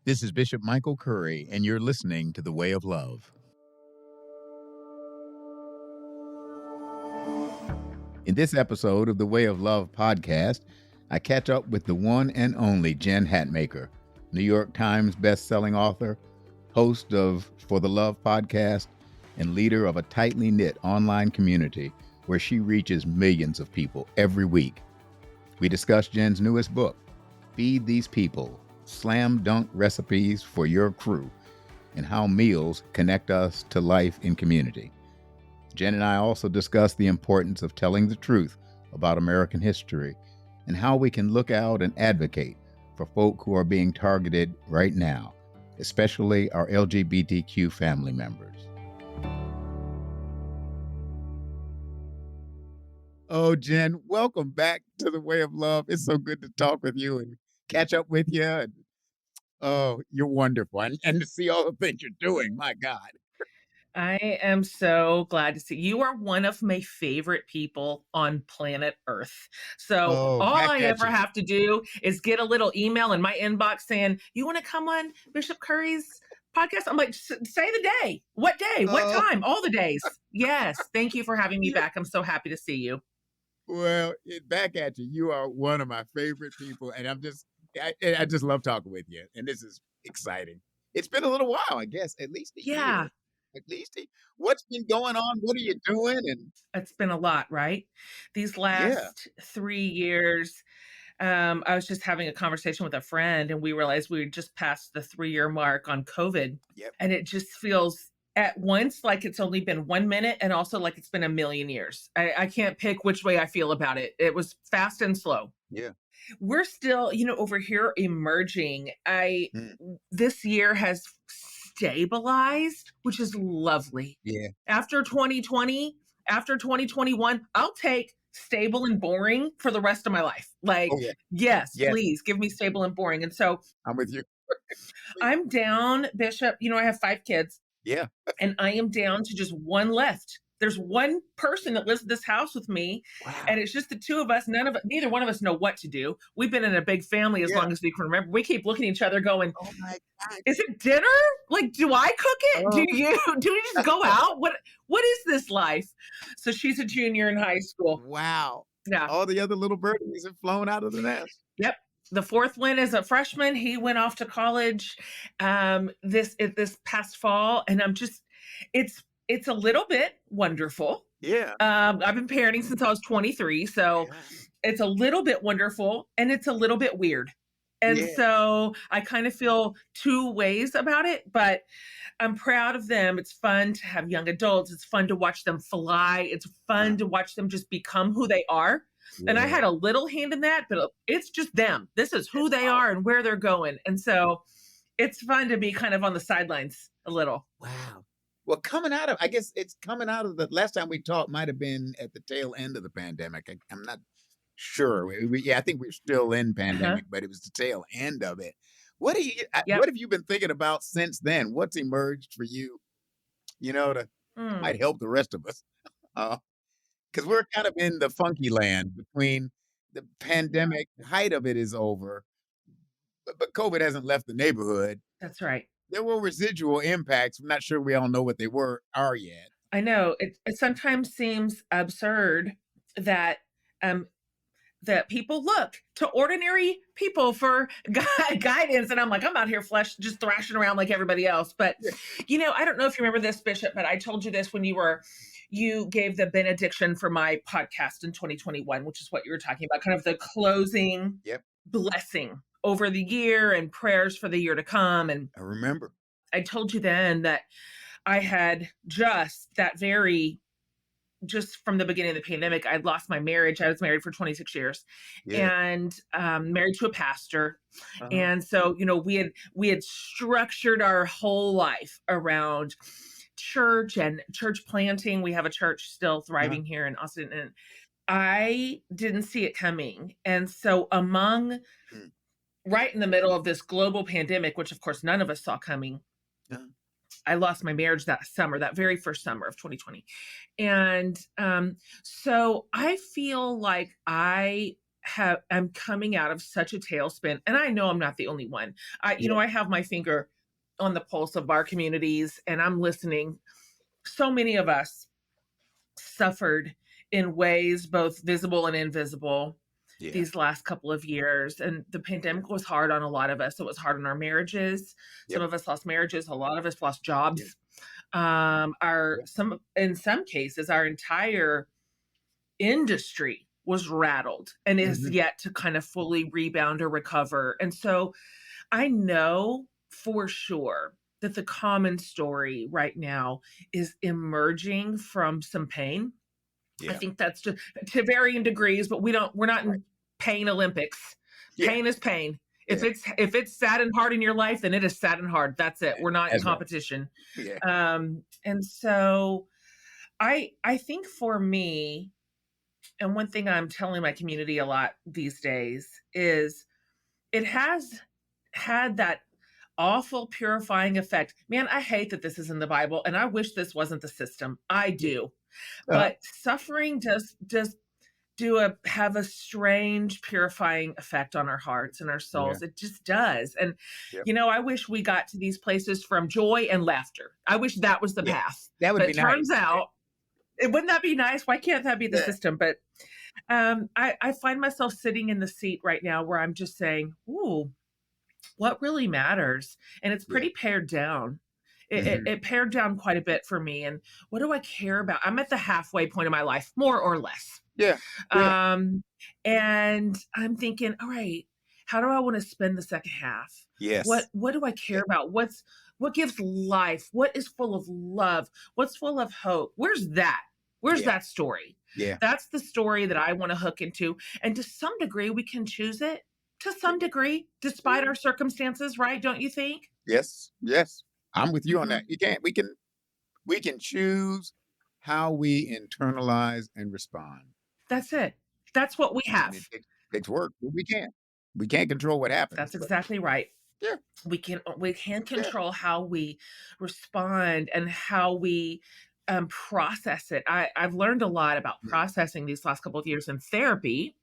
This is Bishop Michael Curry, and you're listening to The Way of Love. In this episode of the Way of Love podcast, I catch up with the one and only Jen Hatmaker, New York Times best-selling author, host of For the Love podcast, and leader of a tightly knit online community where she reaches millions of people every week. We discuss Jen's newest book, Feed These People, Slam Dunk Recipes for Your Crew, and how meals connect us to life in community. Jen and I also discuss the importance of telling the truth about American history and how we can look out and advocate for folk who are being targeted right now, especially our LGBTQ family members. Oh, Jen, welcome back to The Way of Love. It's so good to talk with you and catch up with you. And, oh, you're wonderful. And to see all the things you're doing, my God. I am so glad to see you are one of my favorite people on planet Earth. So Oh, all back I at ever you. have to do is get a little email in my inbox saying, "You want to come on Bishop Curry's podcast?" I'm like, Say the day. What day? What Oh, time? All the days." Yes. Thank you for having me back. I'm so happy to see you. well, back at you. You are one of my favorite people, and I just love talking with you. And this is exciting. It's been a little while, I guess, at least a Yeah, year. What's been going on? What are you doing? And it's been a lot, right? These yeah, last 3 years. I was just having a conversation with a friend, and we realized we had just passed the 3-year mark on COVID. yep, And it just feels at once like it's only been 1 minute and also like it's been a million years. I can't pick which way I feel about it. It was fast and slow. yeah, We're still, over here emerging. mm, This year has stabilized, which is lovely. yeah. After 2020, after 2021, I'll take stable and boring for the rest of my life. Oh Like, yeah, yes, yes, please give me stable and boring. And so I'm with you. I'm down, Bishop. I have 5 kids Yeah, and I am down to just one left. There's one person that lives in this house with me, and wow. it's just the two of us. Neither one of us know what to do. We've been in a big family as Yeah. long as we can remember. We keep looking at each other going, Oh my God. "Is it dinner? Like, do I cook it? Do Oh, you do we just go out? What is this life?" So she's a junior in high school. wow. Yeah. All the other little birdies have flown out of the nest. Yep. The fourth one is a freshman. He went off to college this past fall, and it's a little bit wonderful. Yeah. I've been parenting since I was 23, so Yeah. it's a little bit wonderful and it's a little bit weird. And Yeah. so I kind of feel two ways about it, but I'm proud of them. It's fun to have young adults. It's fun to watch them fly. It's Uh, fun to watch them just become who they are. And I yeah. had a little hand in that, but it's just them. This is who That's they are powerful. and where they're going. And so it's fun to be kind of on the sidelines a little. Wow. Well, I guess it's coming out of the last time we talked might have been at the tail end of the pandemic. I'm not sure. Yeah, I think we're still in Uh-huh. pandemic, but it was the tail end of it. Yep. What have you been thinking about since then? What's emerged for you, that Mm, might help the rest of us? Because we're kind of in the funky land between the pandemic, the height of it is over, but COVID hasn't left the neighborhood. that's right. There were residual impacts. I'm not sure we all know what they are yet. I know it sometimes seems absurd that um that people look to ordinary people for guidance, and I'm like, I'm out here flesh just thrashing around like everybody else. But Yeah. I don't know if you remember this, Bishop, but I told you this when you gave the benediction for my podcast in 2021, which is what you were talking about, kind of the closing Yep. blessing over the year and prayers for the year to come. And I remember. I told you then that I had just from the beginning of the pandemic, I'd lost my marriage. I was married for 26 years Yeah. and married to a pastor. Uh-huh. And so, we had structured our whole life around church and church planting. We have a church still Uh-huh. thriving here in Austin, and I didn't see it coming. And so among Mm. right in the middle of this global pandemic, which of course none of us saw coming, Uh-huh. I lost my marriage that summer, that very first summer of 2020. And so I feel like I I'm coming out of such a tailspin, and I know I'm not the only one. Yeah. I have my finger on the pulse of our communities, and I'm listening. So many of us suffered in ways both visible and invisible Yeah. these last couple of years, and the Yeah. pandemic was hard on a lot of us. It was hard on our marriages. Some Yep. of us lost marriages, a lot of us lost Yeah. jobs. Our Yeah. some in some cases, our entire industry was rattled and is Mhm. yet to kind of fully rebound or recover. And so I know for sure that the common story right now is emerging from some pain. I Yeah. think that's just to varying degrees, but we're not Right. in pain Olympics. Yeah. Pain is pain. Yeah. If it's sad and hard in your life, then it is sad and hard. That's it. We're not in That's right. competition. Yeah. And so I think for me, and one thing I'm telling my community a lot these days is it has had that awful purifying effect. Man, I hate that this is in the Bible and I wish this wasn't the system. I Yeah. do. Uh-huh. But suffering does do a have a strange purifying effect on our hearts and our Yeah. souls. It just does. And Yep. I wish we got to these places from joy and laughter. I wish that was the Yeah. path. That would But be it nice. turns out, wouldn't that be nice? Why can't that be the Yeah. system? But I find myself sitting in the seat right now where I'm just saying, "Ooh, what really matters?" And it's Yeah. pretty pared down. Mhm. It pared down quite a bit for me. And what do I care about? I'm at the halfway point of my life, more or less. Yeah. Yeah. Um, and I'm thinking, all right, how do I want to spend the second half? Yes. What do I Yeah. care about? What gives life? What is full of love? What's full of hope? Where's that? Where's Yeah. that story? Yeah. That's the story that I want to hook into. And to some degree, we can choose it to some degree, despite our circumstances, right? Don't you think? Yes. Yes. I'm with you on that. Mhm. You can't we can choose how we internalize and respond. That's it. That's what we And it have. takes work, but we can't. We can't control what happens, That's but exactly right. yeah. We can Yeah. control how we respond and how we process it. I've learned a lot about Yeah. processing these last couple of years in therapy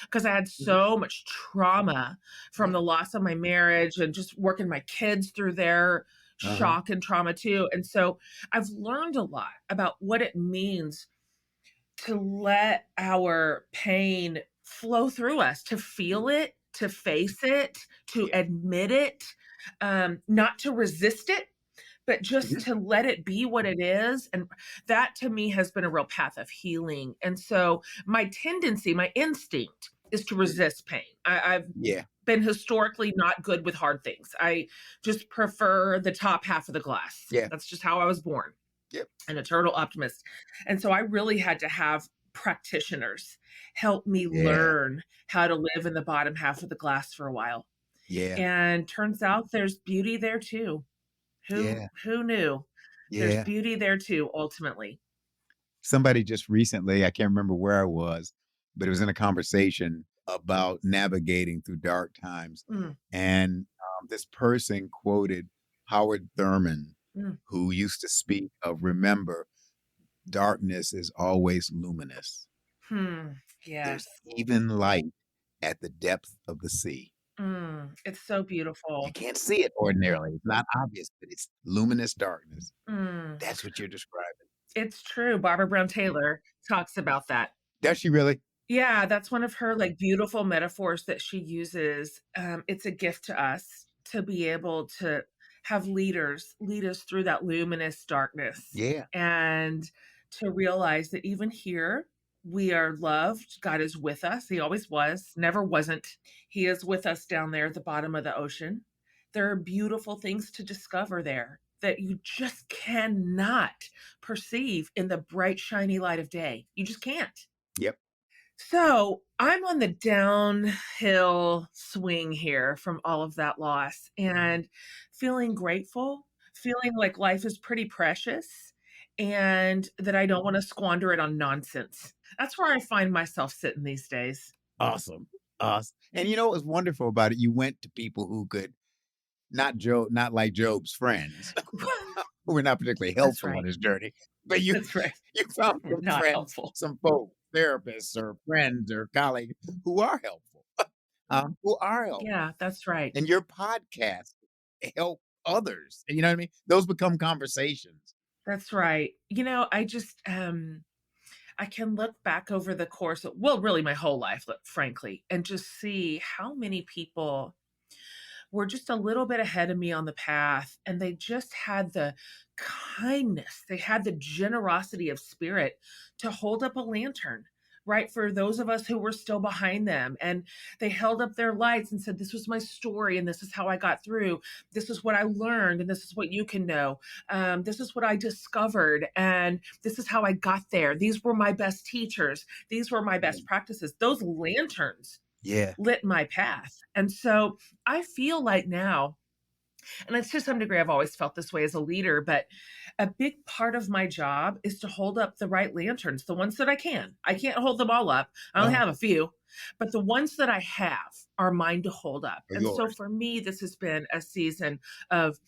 because I had Mhm. so much trauma from Yeah. the loss of my marriage and just working my kids through their Uh-huh. shock and trauma too. And so I've learned a lot about what it means to let our pain flow through us, to Mhm. feel it, to face it, to Yeah. admit it, not to resist it, but just Mhm. to let it be what it is. And that to me has been a real path of healing. And so my tendency, my instinct is to Mhm. resist pain. I've Yeah. been historically not good with hard things. I just prefer the top half of the glass. Yeah. That's just how I was born, Yep. an eternal optimist. And so I really had to have practitioners help me Yeah. learn how to live in the bottom half of the glass for a while. Yeah. And turns out there's beauty there too. Yeah. Who knew? There's Yeah. beauty there too, ultimately. Somebody just recently, I can't remember where I was, but it was in a conversation about navigating through dark times. Mm, And this person quoted Howard Thurman, mm, who used to speak of, remember, darkness is always luminous. hmm. There's Yes. even light at the depth of the sea. It's so You beautiful. can't see it ordinarily. It's not obvious, but it's luminous darkness. Mm. That's what you're describing. It's true. Barbara Brown Taylor talks about that. Does she really? Yeah, that's one of her, like, beautiful metaphors that she uses. It's a gift to us to be able to have leaders lead us through that luminous darkness Yeah. and to realize that even here, we are loved. God is with us. He always was, never wasn't. He is with us down there at the bottom of the ocean. There are beautiful things to discover there that you just cannot perceive in the bright, shiny light of day. You just can't. Yep. So I'm on the downhill swing here from all of that loss and feeling grateful, feeling like life is pretty precious and that I don't want to squander it on nonsense. That's where I find myself sitting these days. Awesome. Awesome. And you know what was wonderful about it? You went to people who could not like Job's friends, who were not particularly That's helpful on right. his journey, but you That's right. you found We're some not friends, helpful. some folk therapists or friends or colleagues who are helpful, who are helpful. Yeah, that's right. And your podcast help others. You know what I mean? Those become conversations. That's right. I just, I can look back over the course of, well, really my whole life, frankly, and just see how many people were just a little bit ahead of me on the path, and they just had the kindness, they had the generosity of spirit to hold up a lantern, right, for those of us who were still behind them. And they held up their lights and said, this was my story, and this is how I got through. This is what I learned, and this is what you can know. This is what I discovered, and this is how I got there. These were my best teachers. These were my Mm. best practices. Those lanterns Yeah. lit my path. And so I feel like now, and it's to some degree, I've always felt this way as a leader, but a big part of my job is to hold up the right lanterns, the ones that I can. I can't hold them all up. I only Uh, have a few, but the ones that I have are mine to hold up. of And so yours. for me, this has been a season of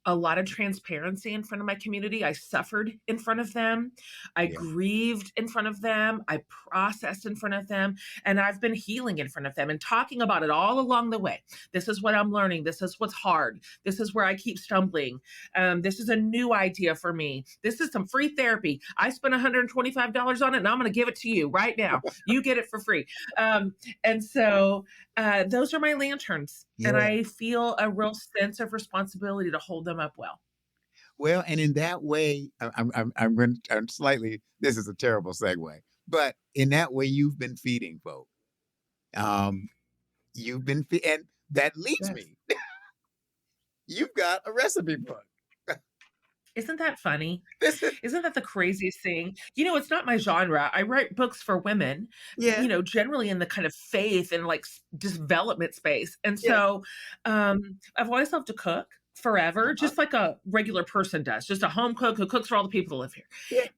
a lot of transparency in front of my community. I suffered in front of them. I Yeah. grieved in front of them. I processed in front of them. And I've been healing in front of them and talking about it all along the way. This is what I'm learning. This is what's hard. This is where I keep stumbling. This is a new idea for me. This is some free therapy. I spent $125 on it, and I'm going to give it to you right now. You get it for free. And so those are my lanterns, and Yeah. I feel a real sense of responsibility to hold them up well. Well, and in that way, I'm going. I'm slightly. This is a terrible segue, but in that way, you've been feeding folk. Um, and that leads Yes. me. You've got a recipe book. Isn't that funny? This is Isn't that the craziest thing? It's not my genre. I write books for women, yeah, generally in the kind of faith and like development space. And yeah. so I've always loved to cook forever, Uh-huh. just like a regular person does, just a home cook who cooks for all the people who live here. Yeah.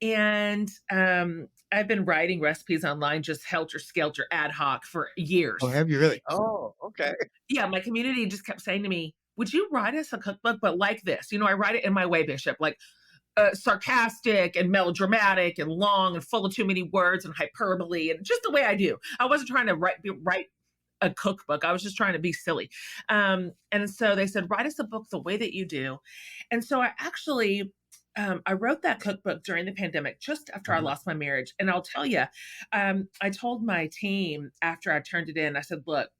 And I've been writing recipes online, just helter skelter ad hoc for Oh, years. have you really? Oh, okay. Yeah, my community just kept saying to me, "Would you write us a cookbook, but like this?" I write it in my way, Bishop, like sarcastic and melodramatic and long and full of too many words and hyperbole and just the way I do. I wasn't trying to write a cookbook. I was just trying to be silly. And so they said, write us a book the way that you do. And so I actually I wrote that cookbook during the pandemic, just after I Uh-huh. lost my marriage. And I'll tell you, I told my team after I turned it in, I said, look,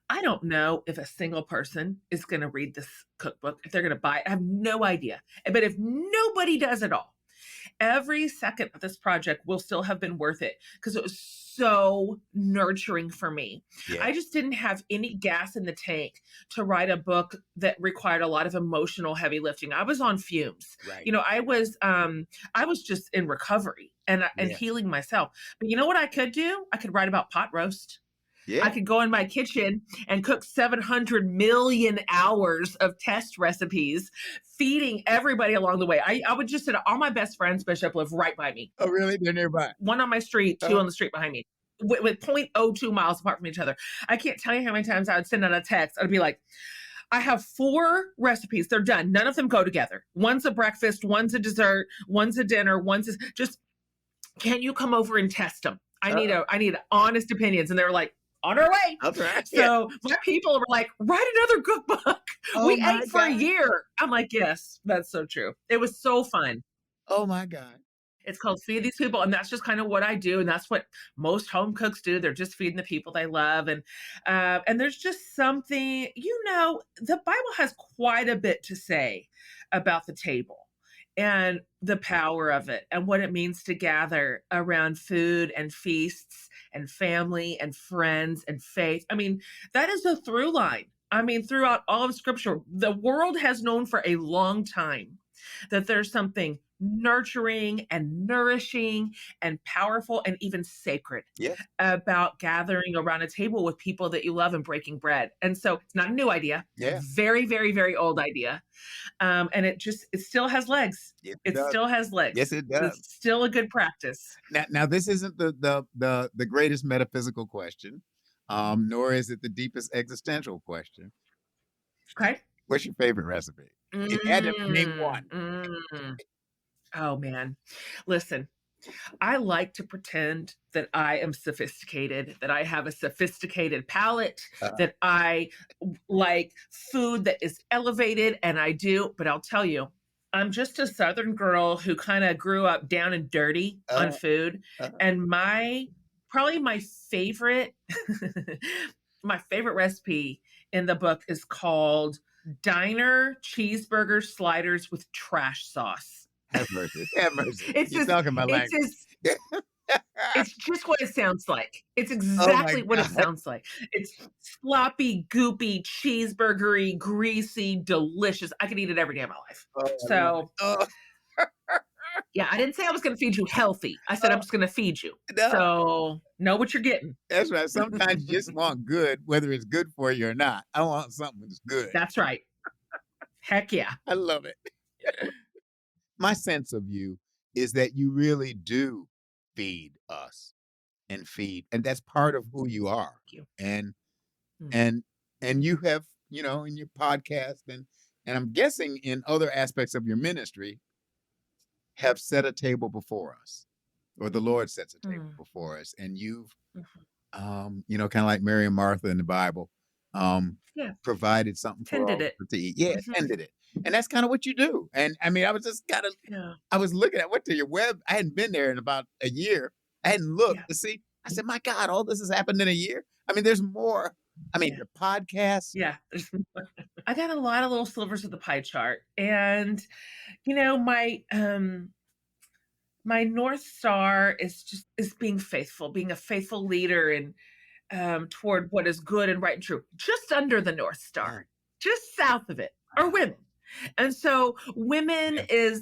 I don't know if a single person is going to read this cookbook, if they're going to buy it. I have no idea. But if nobody does at all, every second of this project will still have been worth it because it was so nurturing for me. Yeah. I just didn't have any gas in the tank to write a book that required a lot of emotional heavy lifting. I was on fumes. Right. I was just in recovery and Yeah. healing myself. But you know what I could do? I could write about pot roast. I Yeah. could go in my kitchen and cook 700 million hours of test recipes, feeding everybody along the way. I would just say all my best friends, Bishop, live right by me. Oh, really? They're nearby. One on my street, two Uh-huh. on the street behind me, with 0.02 miles apart from each other. I can't tell you how many times I would send out a text. I'd be like, I have 4 recipes. They're done. None of them go together. One's a breakfast, one's a dessert, one's a dinner, just, can you come over and test them? Uh-huh. I need honest opinions. And they were like, on our way. I'll try. Yeah. So my people were like, write another cookbook. Oh We my ate for a God. year. I'm like, yes, that's so true. It was so fun. Oh my God. It's called Feed These People. And that's just kind of what I do. And that's what most home cooks do. They're just feeding the people they love. And there's just something, the Bible has quite a bit to say about the table and the power of it and what it means to gather around food and feasts and family and friends and faith. I mean, that is a through line. I mean, throughout all of scripture, the world has known for a long time that there's something nurturing and nourishing and powerful and even sacred Yes. about gathering around a table with people that you love and breaking bread. And so it's not a new idea. It's Yeah. a very, very, very old idea. And it still has legs. Yes, it It does. still has legs. Yes, it does. It's still a good practice. Now this isn't the greatest metaphysical question, nor is it the deepest existential question. Okay. What's your favorite recipe? If you had to name one. Mm. Oh man. Listen. I like to pretend that I am sophisticated, that I have a sophisticated palate, Uh, that I like food that is elevated, and I do, but I'll tell you, I'm just a Southern girl who kind of grew up down and dirty on uh, food. uh, And probably my favorite, my favorite recipe in the book is called Diner Cheeseburger Sliders with Trash Sauce. have mercy. Have mercy. It's You're just, talking my it's language. just it's just what it sounds like. It's Oh my exactly what it God. sounds like. It's sloppy, goopy, cheeseburgery, greasy, delicious. I could eat it every day of my life. Oh, I love it. So, Oh, yeah, I didn't say I was gonna feed you healthy. I said I'm oh, just gonna feed you. no. So, know what you're getting. That's right. Sometimes you just want good, whether it's good for you or not. I want something that's good. That's right. Heck yeah. I love it. My sense of you is that you really do feed us and that's part of who you are. Thank you. And Mm. and and you have, in your podcast and I'm guessing in other aspects of your ministry have set a table before us, or the Lord sets a table Mm. before us, and you've Mhm. kind of like Mary and Martha in the Bible, um, Yeah, provided something for tended all it. to eat. Yeah, Mhm. tended it. And that's kind of what you do. And I mean, I was just kind of, Yeah, I was looking at what to your web. I hadn't been there in about a year. I hadn't looked yeah, to see. I said, my God, all this has happened in a year. I mean, there's more. I mean, yeah, your podcast. yeah. I got a lot of little slivers of the pie chart, and, my North Star is being faithful, being a faithful leader and toward what is good and right and true. Just under the North Yeah. Star, just south of it are Wow. women. And so women Yeah.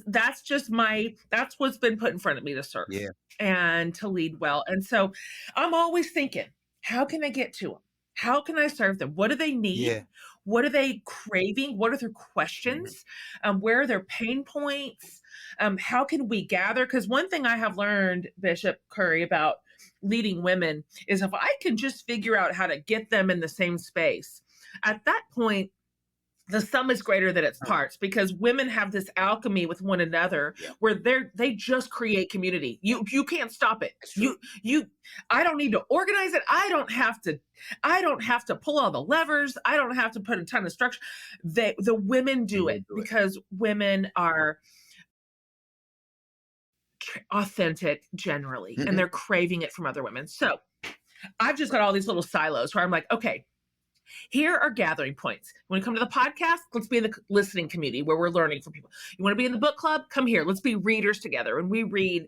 that's what's been put in front of me to serve Yeah. and to lead well. And so I'm always thinking, how can I get to them? How can I serve them? What do they need? Yeah. What are they craving? What are their Mhm. questions? Where are their pain points? How can we gather? Because one thing I have learned, Bishop Curry, about leading women is if I can just figure out how to get them in the same space, at that point, the sum is greater than its Uh, parts because women have this alchemy with one another yeah. where they just create community. You can't stop it. That's true. You I don't need to organize it. I don't have to pull all the levers. I don't have to put a ton of structure. The women And do they it do it. because women are authentic generally and Mhm. they're craving it from other women. So, I've just got all these little silos where I'm like, okay, here are gathering points. You want to come to the podcast? Let's be in the listening community where we're learning from people. You want to be in the book club? Come here. Let's be readers together. And we read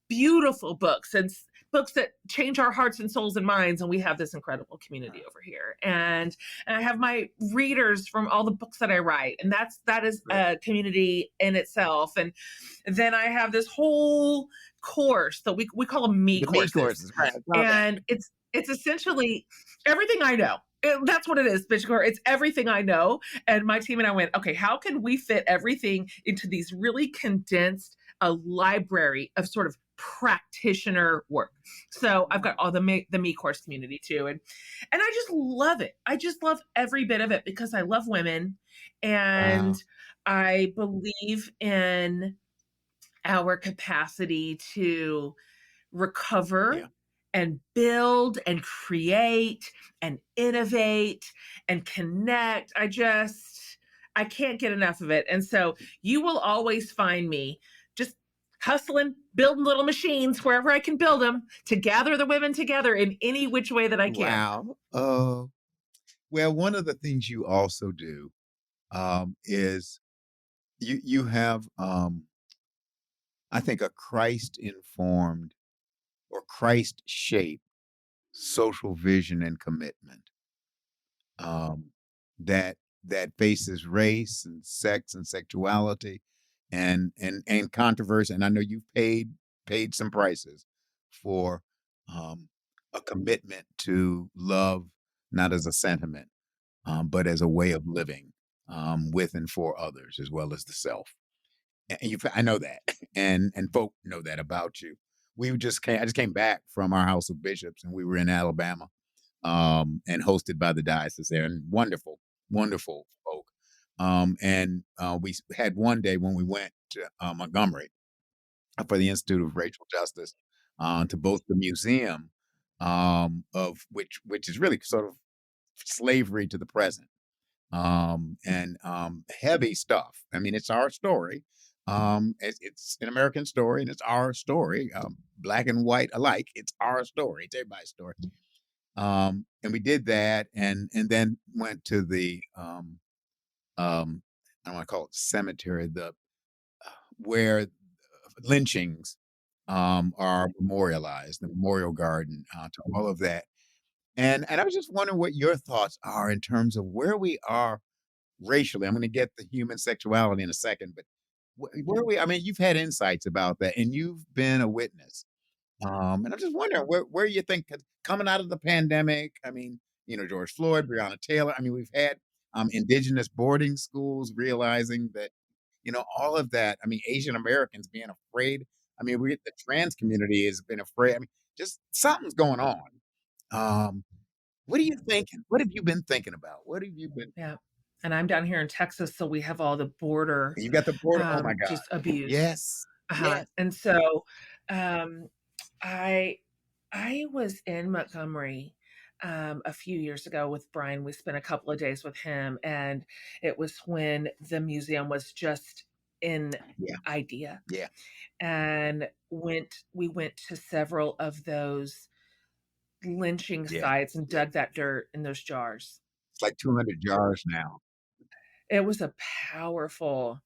beautiful books and books that change our hearts and souls and minds. And we have this incredible community over here. And I have my readers from all the books that I write. And that is Great. a community in itself. And then I have this whole course that we call them me The me courses. courses, right? I saw that. And it's essentially everything I know. That's what it is, Bitchcore. It's everything I know. And my team and I went, okay, how can we fit everything into these really condensed a library of sort of practitioner work? So I've got all the me course community too, and I just love it. I just love every bit of it because I love women, and Wow. I believe in our capacity to recover Yeah. and build and create and innovate and connect. I can't get enough of it. And so you will always find me just hustling, building little machines wherever I can build them to gather the women together in any which way that I can. Wow. Well, one of the things you also do is you have I think a Christ informed or Christ shaped social vision and commitment um, that faces race and sex and sexuality and controversy. And I know you've paid some prices for um, a commitment to love, not as a sentiment, but as a way of living with and for others as well as the self. And I know that, and folk know that about you. I just came back from our House of Bishops, and we were in Alabama, and hosted by the diocese there, and wonderful, wonderful folk. And we had one day when we went to Montgomery, for the Institute of Racial Justice, to both the museum, of which is really sort of slavery to the present, and heavy stuff. I mean, it's our story. It's an American story, and it's our story, black and white alike. It's our story. It's everybody's story. And we did that, and then went to the I don't want to call it cemetery, the where lynchings are memorialized, the memorial garden, to all of that. And I was just wondering what your thoughts are in terms of where we are racially. I'm going to get the human sexuality in a second, but where we, I mean, you've had insights about that and you've been a witness. And I'm just wondering where you think, 'cause coming out of the pandemic, I mean, George Floyd, Breonna Taylor, I mean, we've had indigenous boarding schools realizing that, all of that. I mean, Asian Americans being afraid. I mean, the trans community has been afraid. I mean, just something's going on. Um, what are you thinking? What have you been thinking about? What have you been? Yeah. And I'm down here in Texas, so we have all the border, You got the border. Oh my God. just abuse. Yes. Uh-huh, Yes. and so, um, I I was in Montgomery, a few years ago with Brian. We spent a couple of days with him, and it was when the museum was just in Yeah. idea, Yeah. and we went to several of those lynching Yeah. sites and Yeah. dug that dirt in those jars. It's like 200 jars now. It was a powerful,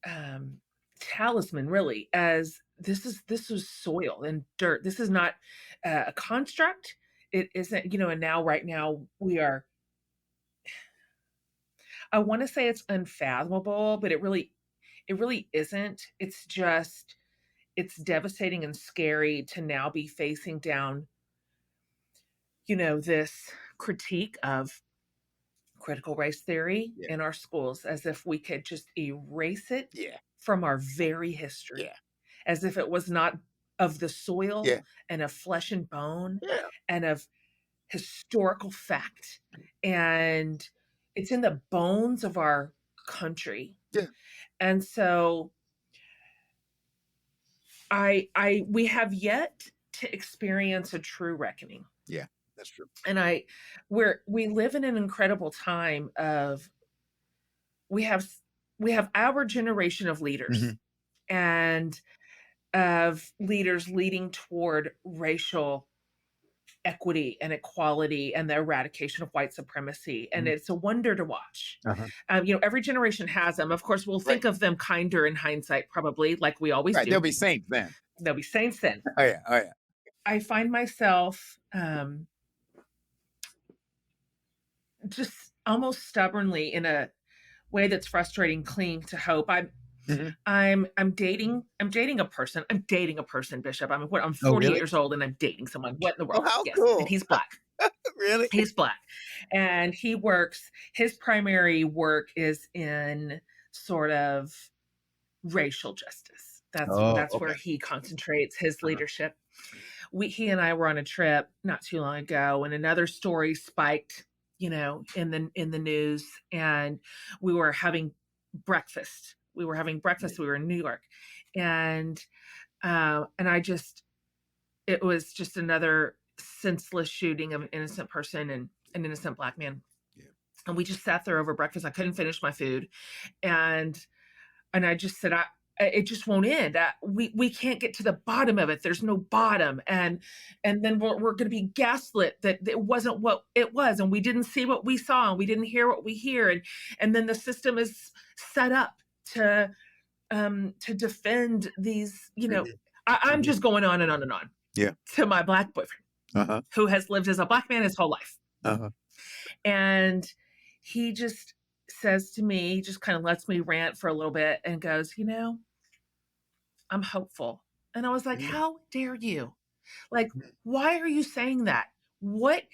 um, talisman, really, as this was soil and dirt. This is not a construct. It isn't, and now right now we are, I wanna say it's unfathomable, but it really isn't. It's just it's devastating and scary to now be facing down, this critique of critical race theory Yeah. in our schools as if we could just erase it Yeah. from our very history, Yeah. as if it was not of the soil Yeah. and of flesh and bone Yeah. and of historical fact. And it's in the bones of our country. Yeah. And so I we have yet to experience a true reckoning. Yeah. That's true. And we live in an incredible time of we have we have our generation of leaders Mhm. and of leaders leading toward racial equity and equality and the eradication of white supremacy. And Mhm. it's a wonder to watch. Uh-huh. Every generation has them. Of course, we'll Right. think of them kinder in hindsight, probably, like we always Right. They'll do. be saints then. They'll be saints then. Oh yeah. Oh yeah. I find myself just almost stubbornly in a way that's frustrating, cling to hope. Mhm. I'm dating a person. I'm dating a person, Bishop. I'm Oh 48 really? years old and I'm dating someone. What in the Oh, world? how Yes. And cool. he's black. Really? He's black. And his primary work is in sort of racial justice. Oh, That's where okay. he concentrates his Uh-huh. leadership. He and I were on a trip not too long ago, and another story spiked, in the news, and we were having breakfast. We were having Yeah. breakfast. We were in New York, and I just it was just another senseless shooting of an innocent person and an innocent black man. Yeah. And we just sat there over breakfast. I couldn't finish my food, and I just said, it just won't end. We can't get to the bottom of it. There's no bottom, and then we're going to be gaslit that it wasn't what it was, and we didn't see what we saw, and we didn't hear what we hear, and then the system is set up to defend these. Mhm. I'm Mhm. just going on and on and on Yeah. to my black boyfriend Uh-huh. who has lived as a black man his whole life. Uh-huh. And he just says to me, he just kind of lets me rant for a little bit and goes, I'm hopeful. And I was like, Mhm. how dare you? Like, Mhm. why are you saying that? What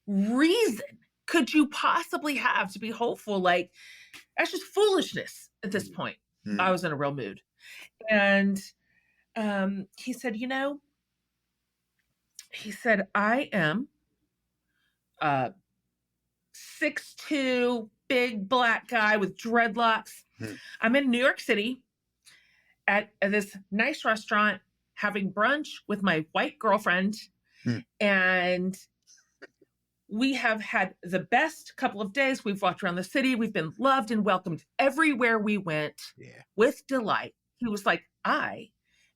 reason could you possibly have to be hopeful? Like, that's just foolishness at this Mhm. point. I Mhm. was in a real mood. And he said, I am a 6'2" big black guy with dreadlocks. Mhm. I'm in New York City at this nice restaurant having brunch with my white girlfriend, Hmm. and we have had the best couple of days. We've walked around the city. We've been loved and welcomed everywhere we went Yeah. with delight. He was like, I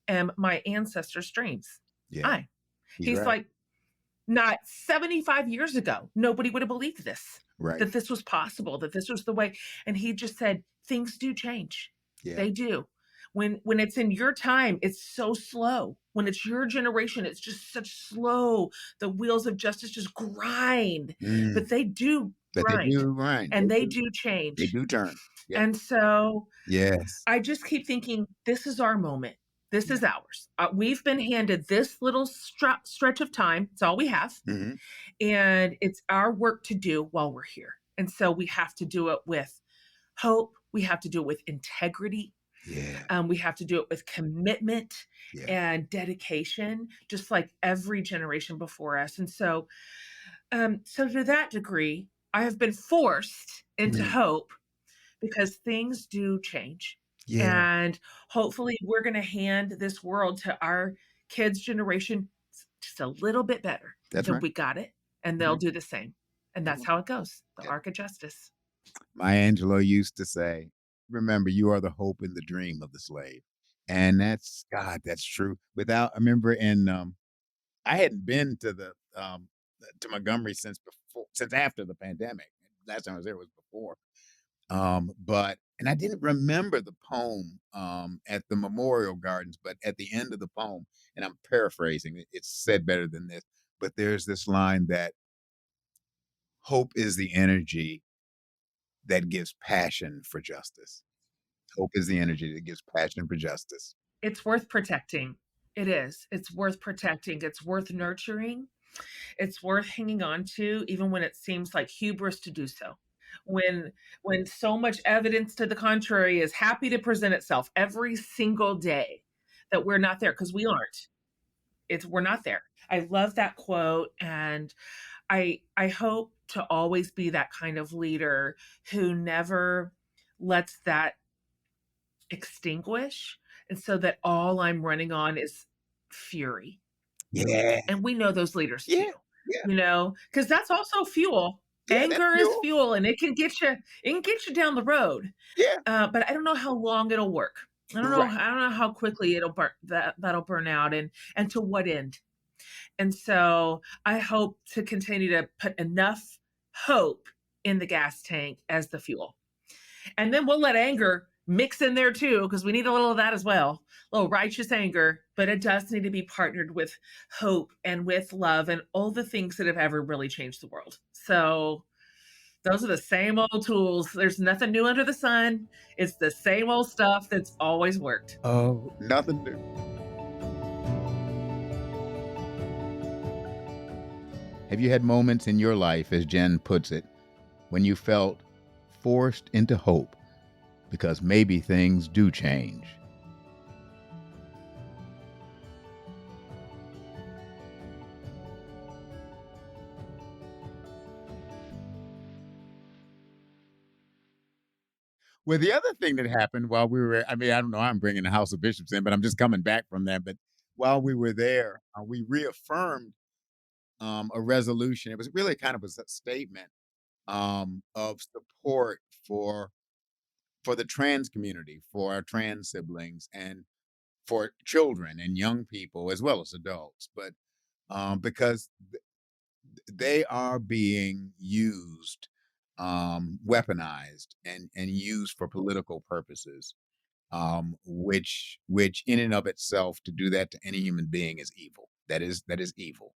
am my ancestors' dreams. Yeah. I. He's He's right. like, not 75 years ago, nobody would have believed this, Right. that this was possible, that this was the way. And he just said, things do change. Yeah. They do. When it's in your time, it's so slow. When it's your generation, it's just such slow. The wheels of justice just grind, Mm. but they do But they grind do grind. and they do They change. do turn. Yeah. And so Yes. I just keep thinking, this is our moment. This Yeah. is ours. We've been handed this little stretch of time. It's all we have. Hmm. And it's our work to do while we're here. And so we have to do it with hope. We have to do it with integrity. Yeah. We have to do it with commitment Yeah. and dedication, just like every generation before us. And so, so to that degree, I have been forced into Mhm. hope because things do change. Yeah. And hopefully, we're going to hand this world to our kids' generation just a little bit better That's than right. we got it. And they'll Mhm. do the same. And that's Mhm. how it goes, the Yeah. arc of justice. Maya Angelou used to say, "Remember, you are the hope and the dream of the slave," and that's God. That's true. Without, I remember in I hadn't been to Montgomery since after the pandemic. Last time I was there was before. But and I didn't remember the poem at the memorial gardens, but at the end of the poem, and I'm paraphrasing it, it's said better than this, but there's this line that hope is the energy that gives passion for justice. Hope is the energy that gives passion for justice. It's worth protecting. It is. It's worth protecting. It's worth nurturing. It's worth hanging on to, even when it seems like hubris to do so. When when so much evidence to the contrary is happy to present itself every single day that we're not there because we aren't. It's we're not there. I love that quote, and I hope to always be that kind of leader who never lets that extinguish, and so that all I'm running on is fury. Yeah. And we know those leaders too, Yeah. Yeah. because that's also fuel. Yeah. That's Anger is fuel. fuel, and it can get you down the road. Yeah. But I don't know how long it'll work. I don't know. Right. I don't know how quickly that'll burn out, and to what end. And so I hope to continue to put enough hope in the gas tank as the fuel. And then we'll let anger mix in there too, because we need a little of that as well. A little righteous anger, but it does need to be partnered with hope and with love and all the things that have ever really changed the world. So those are the same old tools. There's nothing new under the sun. It's the same old stuff that's always worked. Oh, nothing new. Have you had moments in your life, as Jen puts it, when you felt forced into hope because maybe things do change? Well, the other thing that happened while we were, I mean, I don't know, I'm bringing the House of Bishops in, but I'm just coming back from that. But while we were there, we reaffirmed a resolution. It was really kind of a statement of support for for the trans community, for our trans siblings, and for children and young people as well as adults. But because they are being used, weaponized, and used for political purposes, which in and of itself, to do that to any human being is evil. That is evil.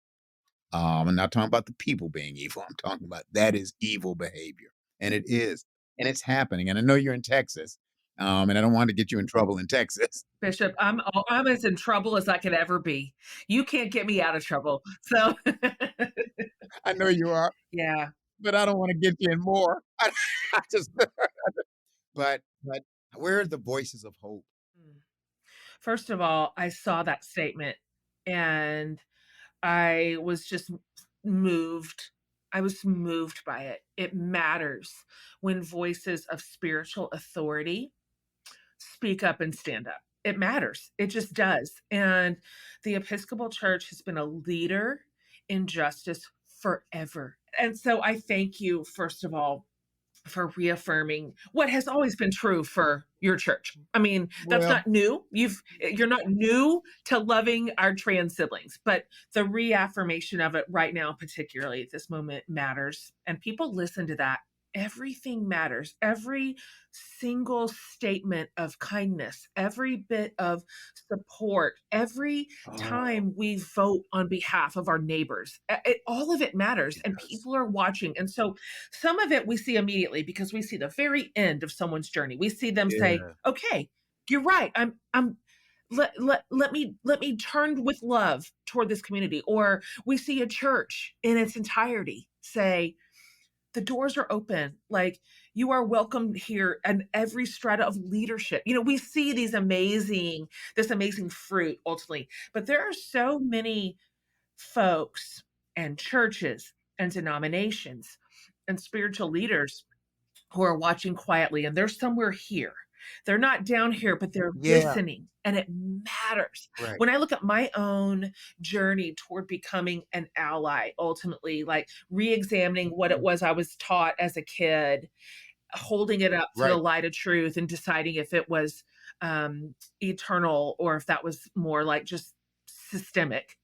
I'm not talking about the people being evil. I'm talking about that is evil behavior, and it is, and it's happening. And I know you're in Texas, and I don't want to get you in trouble in Texas. Bishop, I'm as in trouble as I could ever be. You can't get me out of trouble. So I know you are, yeah. but I don't want to get you in more. I just, but where are the voices of hope? Mm. First of all, I saw that statement and I was just moved. I was moved by it. It matters when voices of spiritual authority speak up and stand up. It matters. It just does. And the Episcopal Church has been a leader in justice forever. And so I thank you, first of all, for reaffirming what has always been true for your church. I mean, that's Well, not new. You're not new to loving our trans siblings, but the reaffirmation of it right now, particularly at this moment, matters. And people listen to that. Everything matters. Every single statement of kindness, every bit of support, every oh, time we vote on behalf of our neighbors, all of it matters. it And does. people are watching. And so some of it we see immediately because we see the very end of someone's journey. We see them say, Yeah. "Okay, you're right. I'm let me turn with love toward this community." Or we see a church in its entirety say, "The doors are open. Like, you are welcome here," and every strata of leadership. We see this amazing fruit ultimately. But there are so many folks and churches and denominations and spiritual leaders who are watching quietly, and they're somewhere here. They're not down here, but they're Yeah. listening, and it matters. Right. When I look at my own journey toward becoming an ally, ultimately, like re-examining what it Mhm. was I was taught as a kid, holding it up to the Right. light of truth and deciding if it was eternal or if that was more like just systemic.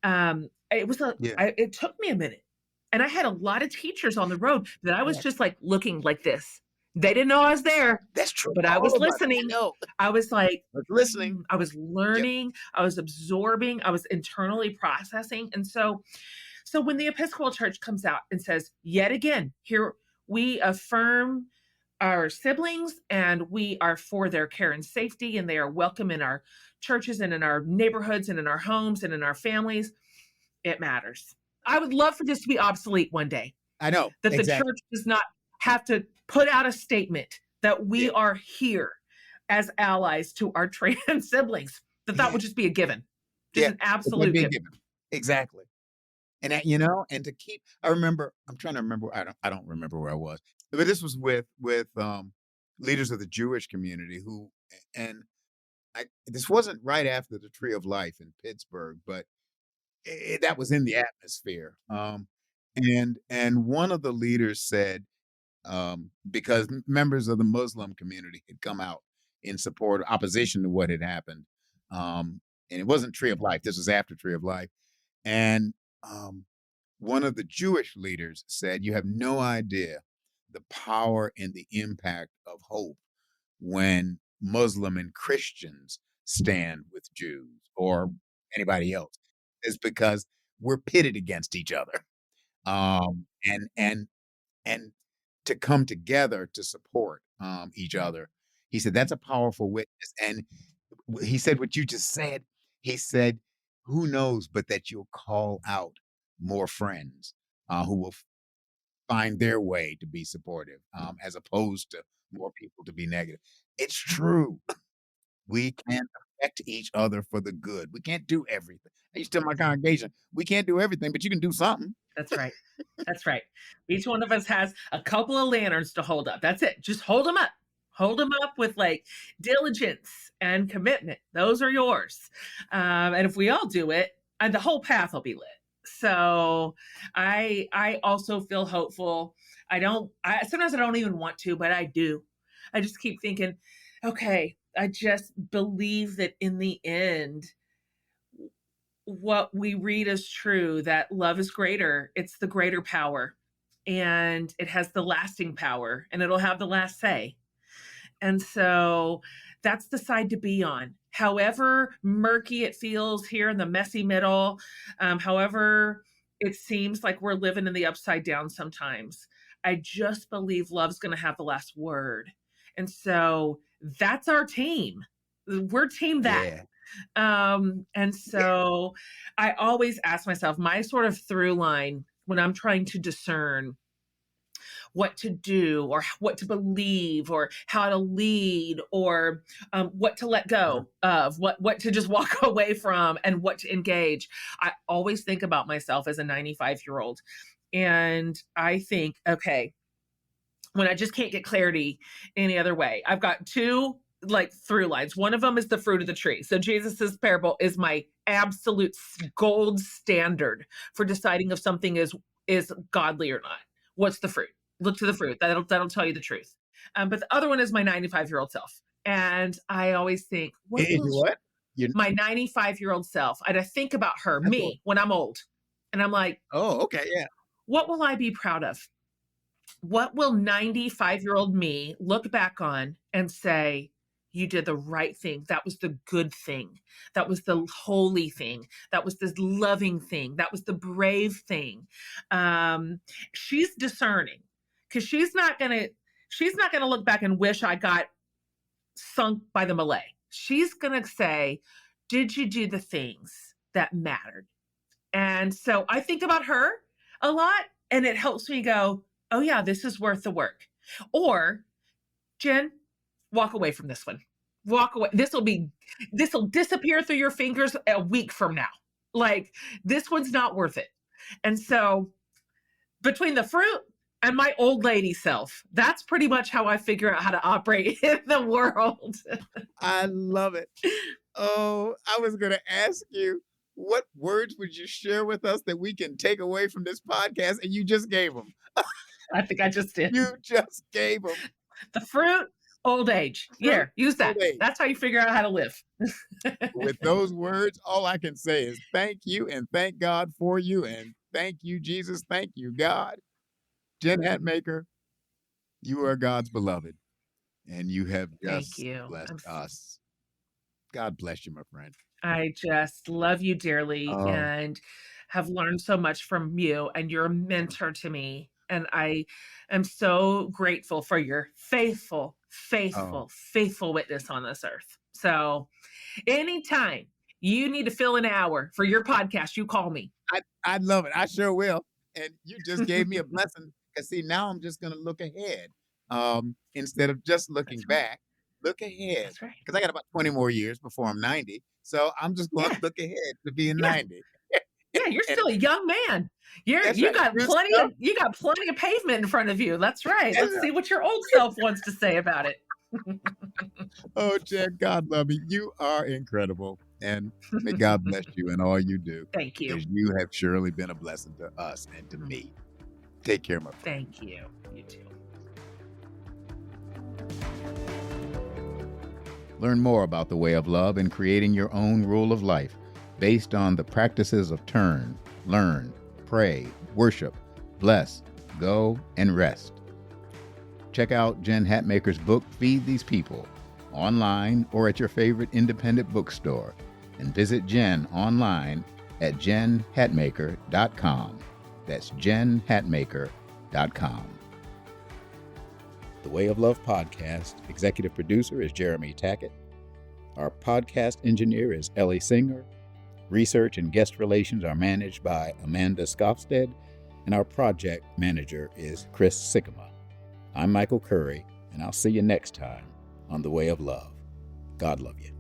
Yeah. It took me a minute, and I had a lot of teachers on the road that I was Yeah. just, like, looking like this. They didn't know I was there, That's true. but I All was of us. I listening. know. I was like, But listening. I was Yep. learning, I was absorbing, I was internally processing, and so when the Episcopal Church comes out and says, "Yet again, here we affirm our siblings, and we are for their care and safety, and they are welcome in our churches and in our neighborhoods and in our homes and in our families," it matters. I would love for this to be obsolete one day, I know. that the Exactly. church does not have to put out a statement that we Yeah. are here as allies to our trans siblings, that Yeah. would just be a given, just Yeah. an But that absolute being given. given. Exactly. And that, and to keep, I'm trying to remember, I don't remember where I was, but this was with leaders of the Jewish community and this wasn't right after the Tree of Life in Pittsburgh, but that was in the atmosphere. And one of the leaders said, because members of the Muslim community had come out in support, opposition to what had happened. And it wasn't Tree of Life. This was after Tree of Life. And um, one of the Jewish leaders said, "You have no idea the power and the impact of hope when Muslim and Christians stand with Jews or anybody else, is because we're pitted against each other. And to come together to support each other." He said, "That's a powerful witness." And he said what you just said. He said, "Who knows, but that you'll call out more friends who will find their way to be supportive, as opposed to more people to be negative." It's true. We can affect each other for the good. We can't do everything. I used to tell my congregation, we can't do everything, but you can do something. That's right. That's right. Each one of us has a couple of lanterns to hold up. That's it. Just hold them up. Hold them up with like diligence and commitment. Those are yours. And if we all do it, and the whole path will be lit. So I also feel hopeful. I sometimes I don't even want to, but I do. I just keep thinking, okay, I just believe that in the end, what we read is true, that love is greater. It's the greater power, and it has the lasting power, and it'll have the last say. And so that's the side to be on. However murky it feels here in the messy middle, however it seems like we're living in the upside down sometimes, I just believe love's going to have the last word. And so that's our team. We're team that. Yeah. And Yeah. so I always ask myself, my sort of through line when I'm trying to discern what to do or what to believe or how to lead or what to let Uh-huh. go of, what to just walk away from and what to engage. I always think about myself as a 95-year-old. And I think, okay, when I just can't get clarity any other way, I've got two like through lines. One of them is the fruit of the tree. So Jesus's parable is my absolute gold standard for deciding if something is godly or not. What's the fruit? Look to the fruit. That'll tell you the truth. But the other one is my 95-year-old self. And I always think, what Is will you what? You my 95-year-old self, and I think about her, that's what, me, when I'm old. And I'm like, oh, okay, yeah. what will I be proud of? What will 95-year-old me look back on and say, you did the right thing. That was the good thing. That was the holy thing. That was the loving thing. That was the brave thing. She's discerning because she's not gonna look back and wish I got sunk by the Malay. She's gonna say, did you do the things that mattered? And so I think about her a lot, and it helps me go, oh, yeah, this is worth the work. Or, Jen, walk away from this one. Walk away. This will disappear through your fingers a week from now. Like, this one's not worth it. And so, between the fruit and my old lady self, that's pretty much how I figure out how to operate in the world. I love it. Oh, I was going to ask you, what words would you share with us that we can take away from this podcast? And you just gave them. I think I just did. You just gave them. The fruit, old age. Fruit, Yeah, use that. old age. That's how you figure out how to live. With those words, all I can say is thank you and thank God for you. And thank you, Jesus. Thank you, God. Jen Hatmaker, you are God's beloved. And you have Thank just you. blessed us. God bless you, my friend. I just love you dearly Oh, and have learned so much from you, and you're a mentor to me. And I am so grateful for your faithful, oh, faithful, faithful witness on this earth. So anytime you need to fill an hour for your podcast, you call me. I love it. I sure will. And you just gave me a blessing. Because see, now I'm just gonna look ahead. Instead of just looking That's right. back, look ahead. That's right. Because I got about 20 more years before I'm 90. So I'm just going to Yeah. look ahead to being Yeah. 90. Yeah. You're And still a young man. that's right. Good stuff. You got plenty of pavement in front of you. That's right. That's Let's right. see what your old self wants to say about it. Oh, Jen, God love you. You are incredible. And may God bless you in all you do. Thank you. Because you have surely been a blessing to us and to me. Take care, my friend. Thank you. You too. Learn more about the way of love and creating your own rule of life based on the practices of turn, learn, pray, worship, bless, go, and rest. Check out Jen Hatmaker's book, Feed These People, online or at your favorite independent bookstore. And visit Jen online at jenhatmaker.com. That's jenhatmaker.com. The Way of Love podcast executive producer is Jeremy Tackett. Our podcast engineer is Ellie Singer. Research and guest relations are managed by Amanda Skofstad, and our project manager is Chris Sycamore. I'm Michael Curry, and I'll see you next time on The Way of Love. God love you.